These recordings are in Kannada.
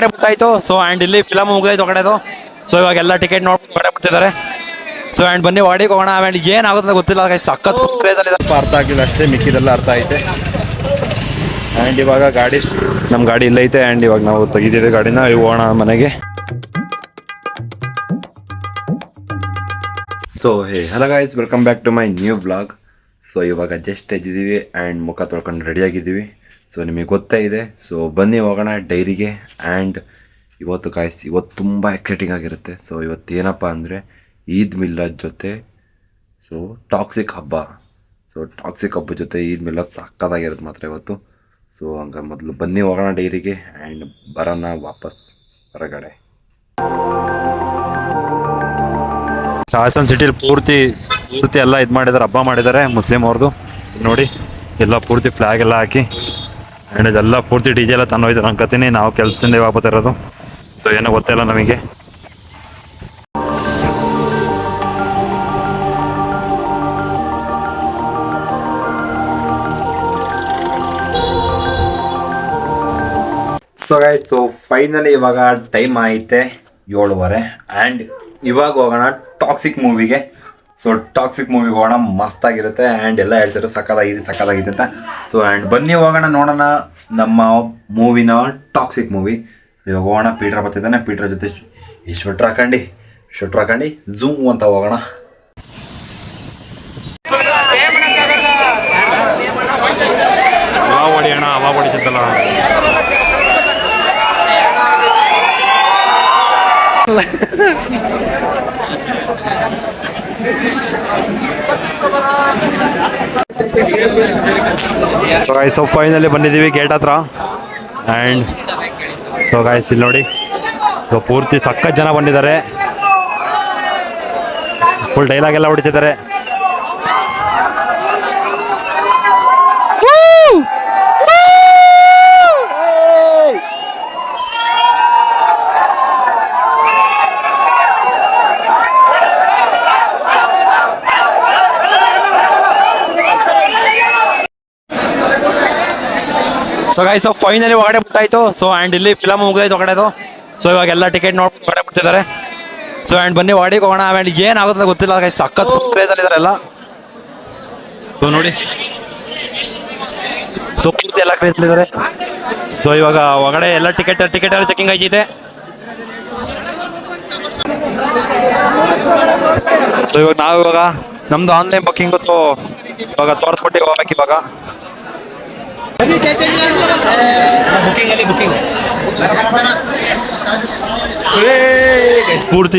ಹೊಡೆ ಬಿಟ್ಟಾಯ್ತು. ಸೊ ಆ್ಯಂಡ್ ಇಲ್ಲಿ ಫಿಲಮ್ ಮುಗಿದಾಯ್ತು ಹೊಡೆದು. ಸೊ ಇವಾಗೆಲ್ಲ ಟಿಕೆಟ್ ನೋಡ್ಬಿಟ್ಟು ಹೊಡೆ ಬಿಡ್ತಿದ್ದಾರೆ. ಸೊ ಆ್ಯಂಡ್ ಬನ್ನಿ ಹೊಡಿಗೆ ಹೋಗೋಣ. ಆಮೇಲೆ ಏನಾಗುತ್ತೆ ಗೊತ್ತಿಲ್ಲ, ಸಖತ್ ಕ್ರೇಜಲ್ಲಿ ಅರ್ಥ ಆಗಿಲ್ಲ ಅಷ್ಟೇ, ಮಿಕ್ಕಿದೆಲ್ಲ ಅರ್ಥ ಐತೆ. ಆ್ಯಂಡ್ ಇವಾಗ ಗಾಡಿ ನಮ್ಮ ಗಾಡಿ ಇಲ್ಲೈತೆ. ಆ್ಯಂಡ್ ಇವಾಗ ನಾವು ತೆಗಿದ್ದೀವಿ ಗಾಡಿನ, ಹೋಗೋಣ ಮನೆಗೆ. So hello guys, welcome back to my new blog. So ಇವಾಗ ಜಸ್ಟ್ ಎದ್ದಿದ್ದೀವಿ ಆ್ಯಂಡ್ ಮುಖ ತೊಳ್ಕೊಂಡು ರೆಡಿಯಾಗಿದ್ದೀವಿ. ಸೊ ನಿಮಗೆ ಗೊತ್ತೇ ಇದೆ. ಸೊ ಬನ್ನಿ ಹೋಗೋಣ ಡೈರಿಗೆ. ಆ್ಯಂಡ್ ಇವತ್ತು ಗಾಯ್ಸ್, ಇವತ್ತು ತುಂಬ ಎಕ್ಸೈಟಿಂಗ್ ಆಗಿರುತ್ತೆ. ಸೊ ಇವತ್ತು ಏನಪ್ಪ ಅಂದರೆ ಈದ್ ಮಿಲಾದ್ ಜೊತೆ ಸೊ ಟಾಕ್ಸಿಕ್ ಹಬ್ಬ. ಸೊ ಟಾಕ್ಸಿಕ್ ಹಬ್ಬದ ಜೊತೆ ಈದ್ ಮಿಲಾದ್ ಸಕ್ಕತ್ತಾಗಿರುತ್ತೆ ಮಾತ್ರ ಇವತ್ತು. ಸೊ ಹಂಗೆ ಮೊದಲು ಬನ್ನಿ ಹೋಗೋಣ ಡೈರಿಗೆ ಆ್ಯಂಡ್ ಬರೋಣ ವಾಪಸ್ ಹೊರಗಡೆ. ಹಾಸನ್ ಸಿಟಿಲಿ ಪೂರ್ತಿ ಎಲ್ಲ ಇದು ಮಾಡಿದ್ದಾರೆ, ಹಬ್ಬ ಮಾಡಿದ್ದಾರೆ ಮುಸ್ಲಿಮ್ ಅವ್ರದ್ದು. ನೋಡಿ ಎಲ್ಲ ಪೂರ್ತಿ ಫ್ಲ್ಯಾಗ್ ಎಲ್ಲ ಹಾಕಿ ಆ್ಯಂಡ್ ಇದೆಲ್ಲ ಪೂರ್ತಿ ಡಿ ಜೆ ಎಲ್ಲ ತಂದೋಯ್ತಾರೆ ಅನ್ಕೋತೀನಿ. ನಾವು ಕೆಲಸದಿಂದ ವಾಪಸ್ ಇರೋದು. ಸೊ ಏನೋ ಗೊತ್ತಿಲ್ಲ ನಮಗೆ. ಸೊ ಗೈಸ್, ಸೊ ಫೈನಲಿ ಇವಾಗ ಟೈಮ್ ಐತೆ 7:30 ಆ್ಯಂಡ್ ಇವಾಗ ಹೋಗೋಣ ಟಾಕ್ಸಿಕ್ ಮೂವಿಗೆ. ಸೊ ಟಾಕ್ಸಿಕ್ ಮೂವಿಗೆ ಹೋಗೋಣ, ಮಸ್ತಾಗಿರುತ್ತೆ. ಆ್ಯಂಡ್ ಎಲ್ಲ ಹೇಳ್ತಾರೆ ಸಕ್ಕತ್ತಾಗಿದೆ ಅಂತ. ಸೊ ಆ್ಯಂಡ್ ಬನ್ನಿ ಹೋಗೋಣ, ನೋಡೋಣ ನಮ್ಮ ಮೂವಿನ ಟಾಕ್ಸಿಕ್ ಮೂವಿ. ಇವಾಗ ಹೋಗೋಣ. ಪೀಟ್ರ್ ಬರ್ತಿದ್ದಾನೆ, ಪೀಟ್ರ್ ಜೊತೆ ಈ ಶೆಟ್ರ್ ಹಾಕೊಂಡು ಝೂಮ್ ಅಂತ ಹೋಗೋಣ. ಹೊಡಿಯೋಣ, ಅವ ಹೊಡಿಸುತ್ತಲ್ಲ. ಸೊ ಗಾಯ್ಸ್, ಸೊ ಫೈನಲಿ ಬಂದಿದ್ದೀವಿ ಗೇಟ್ ಹತ್ರ. ಆ್ಯಂಡ್ ಸೊ ಗಾಯ್ಸ್, ಇಲ್ಲಿ ನೋಡಿ ಪೂರ್ತಿ ಸಖತ್ ಜನ ಬಂದಿದ್ದಾರೆ. ಫುಲ್ ಡೈಲಾಗ್ ಎಲ್ಲ ಹೊಡಿತಿದ್ದಾರೆ. ಸೊ ಗಾಯ್ಸ್, ಸೊ ಫೈನಲಿ ಹೊರಗಡೆ ಬಿಟ್ಟಾಯ್ತು. ಸೊ ಆ್ಯಂಡ್ ಇಲ್ಲಿ ಫಿಲಮ್ ಮುಗಿದಾಯ್ತು ಹೊರಗಡೆದು. ಸೊ ಇವಾಗೆಲ್ಲ ಟಿಕೆಟ್ ನೋಡ್ಬಿಟ್ಟು ಹೊರಗಡೆ ಬಿಡ್ತಿದ್ದಾರೆ. ಸೊ ಆ್ಯಂಡ್ ಬನ್ನಿ ಹೊರಗೆ ಹೋಗೋಣ. ಆಮೇಲೆ ಏನಾಗುತ್ತೆ ಗೊತ್ತಿಲ್ಲ ಗೈಸ್, ಸಖತ್ ಕ್ರೇಜಲ್ಲಿದ್ದಾರೆ ಎಲ್ಲ. ಸೊ ನೋಡಿ, ಸೊ ಪೂರ್ತಿ ಎಲ್ಲ ಕ್ರೇಜಲ್ಲಿದ್ದಾರೆ. ಸೊ ಇವಾಗ ಹೊರಗಡೆ ಎಲ್ಲ ಟಿಕೆಟ್ ಎಲ್ಲ ಚೆಕಿಂಗ್ ಆಯ್ತಿದೆ. ಸೊ ಇವಾಗ ನಮ್ದು ಆನ್ಲೈನ್ ಬುಕ್ಕಿಂಗು. ಸೊ ಇವಾಗ ತೋರಿಸ್ಬಿಟ್ಟು ಹೋಗ್ಬೇಕು. ಇವಾಗ ಪೂರ್ತಿ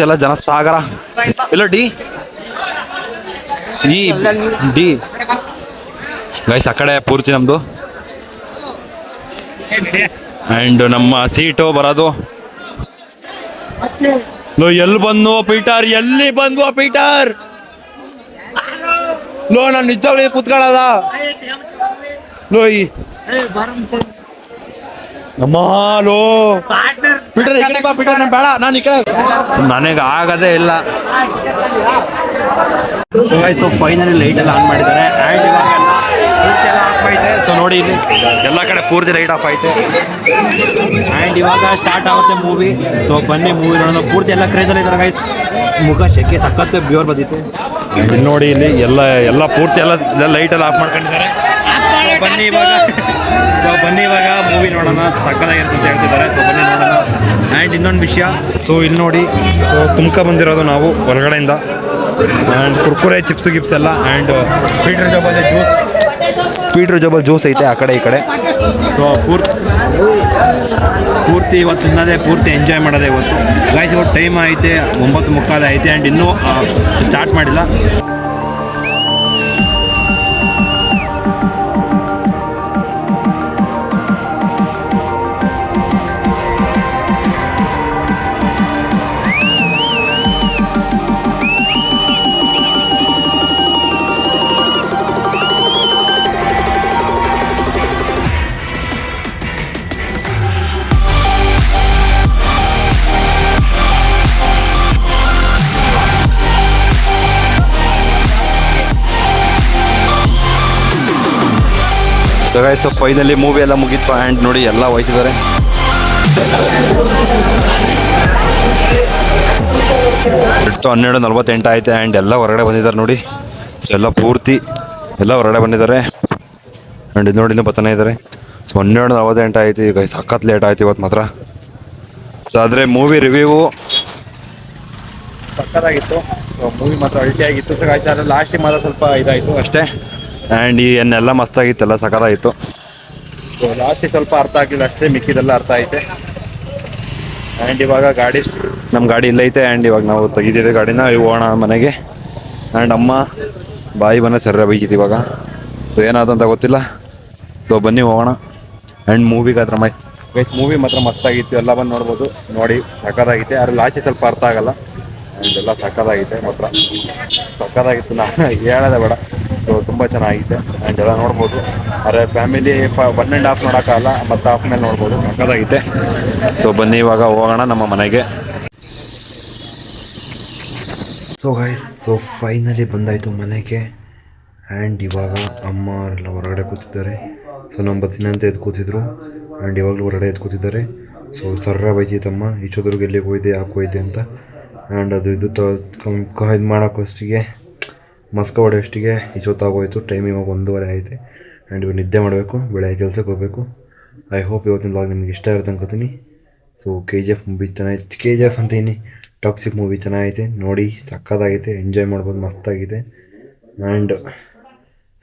ಎಲ್ಲ ಜನ ಸಾಗರ. ಎಲ್ಲ ಡಿ ಗೈಸ್, ಆ ಕಡೆ ಪೂರ್ತಿ ನಮ್ದು. ಆ್ಯಂಡ್ ನಮ್ಮ ಸೀಟು ಬರೋದು. ಎಲ್ಲಿ ಬಂದ್ವು ಪೀಟರ್? ಲೋ, ನಾನು ನಿಜವಾಗ್ಲೂ ಕೂತ್ಕೊಳ್ಳೋದ ಲೋಯ್ ಅಮ್ಮ. ಲೋ ಪೀಟರ್ ಬೇಡ, ನಾನು ಈ ಕಡೆ ನನಗೆ ಆಗದೇ ಇಲ್ಲ. ಸೊ ಫೈನಲಿ ಲೈಟ್ ಎಲ್ಲ ಆನ್ ಮಾಡಿದ್ದಾರೆ. ಆ್ಯಂಡ್ ಇವಾಗೆಲ್ಲ ಪೂರ್ತಿ ಎಲ್ಲ ಆಫ್ ಐತೆ. ಸೊ ನೋಡಿ, ಇಲ್ಲಿ ಎಲ್ಲ ಕಡೆ ಪೂರ್ತಿ ಲೈಟ್ ಆಫ್ ಐತೆ. ಆ್ಯಂಡ್ ಇವಾಗ ಸ್ಟಾರ್ಟ್ ಆಗುತ್ತೆ ಮೂವಿ. ಸೊ ಬನ್ನಿ ಮೂವಿ ನೋಡೋಣ. ಪೂರ್ತಿ ಎಲ್ಲ ಕ್ರೇಜಲ್ಲಿ ಇದ್ದಾರೆ ಗೈಸ್. ಮುಖ ಶೆಕೆ ಸಖತ್ ಬ್ಯೂರ್ ಬಂದಿತ್ತು. ನೋಡಿ ಇಲ್ಲಿ ಎಲ್ಲ ಪೂರ್ತಿ ಎಲ್ಲ ಲೈಟ್ ಎಲ್ಲ ಆಫ್ ಮಾಡ್ಕೊಂಡಿದ್ದಾರೆ. ಬನ್ನಿ ಇವಾಗ ಮೂವಿ ನೋಡೋಣ, ಸಕ್ಕತ್ತಾಗಿರುತ್ತೆ ಅಂತ ಹೇಳ್ತಿದ್ದಾರೆ. ಸೊ ಬನ್ನಿ ನೋಡೋಣ. ಆ್ಯಂಡ್ ಇನ್ನೊಂದು ವಿಷಯ, ಸೊ ಇಲ್ಲಿ ನೋಡಿ, ಸೊ ತುಮಕ ಬಂದಿರೋದು ನಾವು ಹೊರಗಡೆಯಿಂದ. ಆ್ಯಂಡ್ ಕುರ್ಕುರೆ ಚಿಪ್ಸ್ ಗಿಪ್ಸ್ ಎಲ್ಲ. ಆ್ಯಂಡ್ ಪೀಟ್ರ್ ಜೋಬಲ್ ಜ್ಯೂಸ್ ಐತೆ ಆ ಕಡೆ ಈ ಕಡೆ. ಸೊ ಪೂರ್ತಿ ಇವತ್ತು ತಿನ್ನೋದೇ, ಪೂರ್ತಿ ಎಂಜಾಯ್ ಮಾಡೋದೇ ಇವತ್ತು ಗೈಸ್. ಇವತ್ತು ಟೈಮ್ ಐತೆ 9:45 ಐತೆ. ಆ್ಯಂಡ್ ಇನ್ನೂ ಸ್ಟಾರ್ಟ್ ಮಾಡಿಲ್ಲ. ಸೊ ಗೈಸ್, ಫೈನಲಿ ಮೂವಿ ಎಲ್ಲ ಮುಗೀತು. ಆ್ಯಂಡ್ ನೋಡಿ ಎಲ್ಲ ಹೋಯ್ತಿದ್ದಾರೆ. ಸೊ 12:48 ಆಯ್ತು ಆ್ಯಂಡ್ ಎಲ್ಲ ಹೊರಗಡೆ ಬಂದಿದ್ದಾರೆ ನೋಡಿ. ಸೊ ಎಲ್ಲ ಪೂರ್ತಿ ಎಲ್ಲ ಹೊರಗಡೆ ಬಂದಿದ್ದಾರೆ ಆ್ಯಂಡ್ ಇದು ನೋಡಿ ಇನ್ನೂ ಬರ್ತಾನೆ ಇದ್ದಾರೆ. ಸೊ 12:48 ಆಯ್ತು. ಈಗ ಸಖತ್ ಲೇಟ್ ಆಯ್ತು ಇವತ್ತು ಮಾತ್ರ. ಸೊ ಆದರೆ ಮೂವಿ ರಿವ್ಯೂ ಸಕ್ಕತ್ತಾಗಿತ್ತು. ಸೊ ಮೂವಿ ಮಾತ್ರ ಅಲ್ಟಿಯಾಗಿತ್ತು. ಸೊ ಗಾಯ್ಸ್ ಆದರೆ ಲಾಸ್ಟಿಗೆ ಮಾತ್ರ ಸ್ವಲ್ಪ ಇದಾಯಿತು ಅಷ್ಟೇ. ಆ್ಯಂಡ್ ಈ ಎನ್ನೆಲ್ಲ ಮಸ್ತಾಗಿತ್ತು, ಎಲ್ಲ ಸಕ್ಕತ್ತಾಗಿತ್ತು. ಸೊ ಲಾಸ್ಟಿಗೆ ಸ್ವಲ್ಪ ಅರ್ಥ ಆಗಲಿಲ್ಲ ಅಷ್ಟೇ, ಮಿಕ್ಕಿದೆಲ್ಲ ಅರ್ಥ ಐತೆ. ಆ್ಯಂಡ್ ಇವಾಗ ನಮ್ಮ ಗಾಡಿ ಇಲ್ಲೈತೆ. ಆ್ಯಂಡ್ ಇವಾಗ ನಾವು ತೆಗಿದ್ದೀವಿ ಗಾಡಿನ, ಹೋಗೋಣ ಮನೆಗೆ. ಆ್ಯಂಡ್ ಅಮ್ಮ ಬಾಯಿ ಬನ್ನ ಸರಿಯಾಗಿ ಬೈಕಿತ್ತು ಇವಾಗ. ಸೊ ಏನಾದಂತ ಗೊತ್ತಿಲ್ಲ. ಸೊ ಬನ್ನಿ ಹೋಗೋಣ. ಆ್ಯಂಡ್ ಮೂವಿಗೆ ಹತ್ರ ಮೂವಿ ಮಾತ್ರ ಮಸ್ತಾಗಿತ್ತು, ಎಲ್ಲ ಬಂದು ನೋಡ್ಬೋದು. ನೋಡಿ ಸಕ್ಕತ್ತಾಗಿತ್ತು. ಆದರೆ ಲಾಸ್ಟಿಗೆ ಸ್ವಲ್ಪ ಅರ್ಥ ಆಗಲ್ಲ. ಆ್ಯಂಡ್ ಎಲ್ಲ ಸಕ್ಕತ್ತಾಗಿತ್ತು ಮಾತ್ರ, ಸಕ್ಕತ್ತಾಗಿತ್ತು. ನಾನು ಹೇಳೋದೇ ಬೇಡ. ಸೊ ತುಂಬ ಚೆನ್ನಾಗಿದೆ ಆ್ಯಂಡ್ ಎಲ್ಲ ನೋಡ್ಬೋದು. ಆದರೆ ಫ್ಯಾಮಿಲಿ 1.5 ನೋಡೋಕ್ಕಾಗಲ್ಲ, ಮತ್ತು ಹಾಫ್ ಮೇಲೆ ನೋಡ್ಬೋದು. ಸಕ್ಕತ್ತಾಗಿದೆ. ಸೊ ಬನ್ನಿ ಇವಾಗ ಹೋಗೋಣ ನಮ್ಮ ಮನೆಗೆ. ಸೊ ಗೈಸ್, ಸೊ ಫೈನಲಿ ಬಂದಾಯಿತು ಮನೆಗೆ. ಆ್ಯಂಡ್ ಇವಾಗ ಅಮ್ಮ ಅವರೆಲ್ಲ ಹೊರಗಡೆ ಕೂತಿದ್ದಾರೆ. ಸೊ ನಮ್ಮ ಬರ್ತೀನಿ ಅಂತ ಎದ್ದು ಕೂತಿದ್ರು. ಆ್ಯಂಡ್ ಇವಾಗಲೂ ಹೊರಗಡೆ ಎದ್ದು ಕೂತಿದ್ದಾರೆ. ಸೊ ಸರ್ರ ಬೈತಿತ್ತಮ್ಮ, ಇಷ್ಟೊದ್ರಿಗೆ ಎಲ್ಲಿಗೆ ಹೋಯ್ದೆ ಯಾಕೆ ಹೋಯ್ದೆ ಅಂತ. ಆ್ಯಂಡ್ ಅದು ಇದು ಇದು ಮಾಡೋಕ್ಕಷ್ಟಿಗೆ ಮಸ್ಕ ಹೊಡೆಯೋಷ್ಟಿಗೆ ಇಷ್ಟೊತ್ತಾಗೋಯ್ತು. ಟೈಮ್ ಇವಾಗ 1:15 ಐತೆ. ಆ್ಯಂಡ್ ಇವಾಗ ನಿದ್ದೆ ಮಾಡಬೇಕು, ಬೆಳಗ್ಗೆ ಕೆಲಸಕ್ಕೆ ಹೋಗಬೇಕು. ಐ ಹೋಪ್ ಇವತ್ತಿನ ವ್ಲಾಗ್ ನಿಮ್ಗೆ ಇಷ್ಟ ಇರುತ್ತೆ ಅನ್ಕೋತೀನಿ. ಸೊ KGF ಮೂವಿ ಚೆನ್ನಾಗಿ, KGF ಅಂತೀನಿ, ಟಾಕ್ಸಿಕ್ ಮೂವಿ ಚೆನ್ನಾಗೈತೆ ನೋಡಿ, ಸಕ್ಕತ್ತಾಗೈತೆ, ಎಂಜಾಯ್ ಮಾಡ್ಬೋದು, ಮಸ್ತಾಗಿದೆ. ಆ್ಯಂಡ್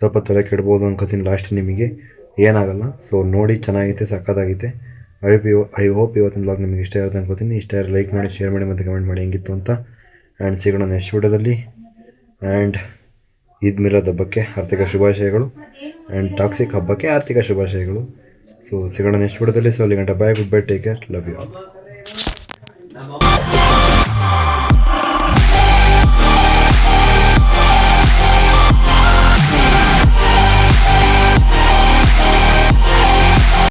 ಸ್ವಲ್ಪ ತಲೆ ಕೆಡ್ಬೋದು ಅನ್ಕೋತೀನಿ ಲಾಸ್ಟ್, ನಿಮಗೆ ಏನಾಗಲ್ಲ. ಸೊ ನೋಡಿ ಚೆನ್ನಾಗೈತೆ, ಸಕ್ಕತ್ತಾಗೈತೆ. ಐ ಹೋಪ್ ಇವತ್ತಿನ ವ್ಲಾಗ್ ನಿಮಗೆ ಇಷ್ಟ ಇರುತ್ತೆ ಅನ್ಕೋತೀನಿ. ಇಷ್ಟ ಇರೋ ಲೈಕ್ ಮಾಡಿ, ಶೇರ್ ಮಾಡಿ ಮತ್ತು ಕಮೆಂಟ್ ಮಾಡಿ ಹೆಂಗಿತ್ತು ಅಂತ. ಆ್ಯಂಡ್ ಸಿಗೋಣ ನೆಕ್ಸ್ಟ್ ವಿಡಿಯೋದಲ್ಲಿ. ಆ್ಯಂಡ್ ಈದ್ ಮಿಲಾದ್ ಹಬ್ಬಕ್ಕೆ ಆರ್ಥಿಕ ಶುಭಾಶಯಗಳು. ಆ್ಯಂಡ್ ಟಾಕ್ಸಿಕ್ ಹಬ್ಬಕ್ಕೆ ಆರ್ಥಿಕ ಶುಭಾಶಯಗಳು. ಸೊ ಸಿಗೋಣ ನೆಕ್ಸ್ಟ್ ವಿಡಿಯೋದಲ್ಲಿ. ಸೊ ಅಲ್ಲಿ ಗಂಟ bye, goodbye, take care, love you all.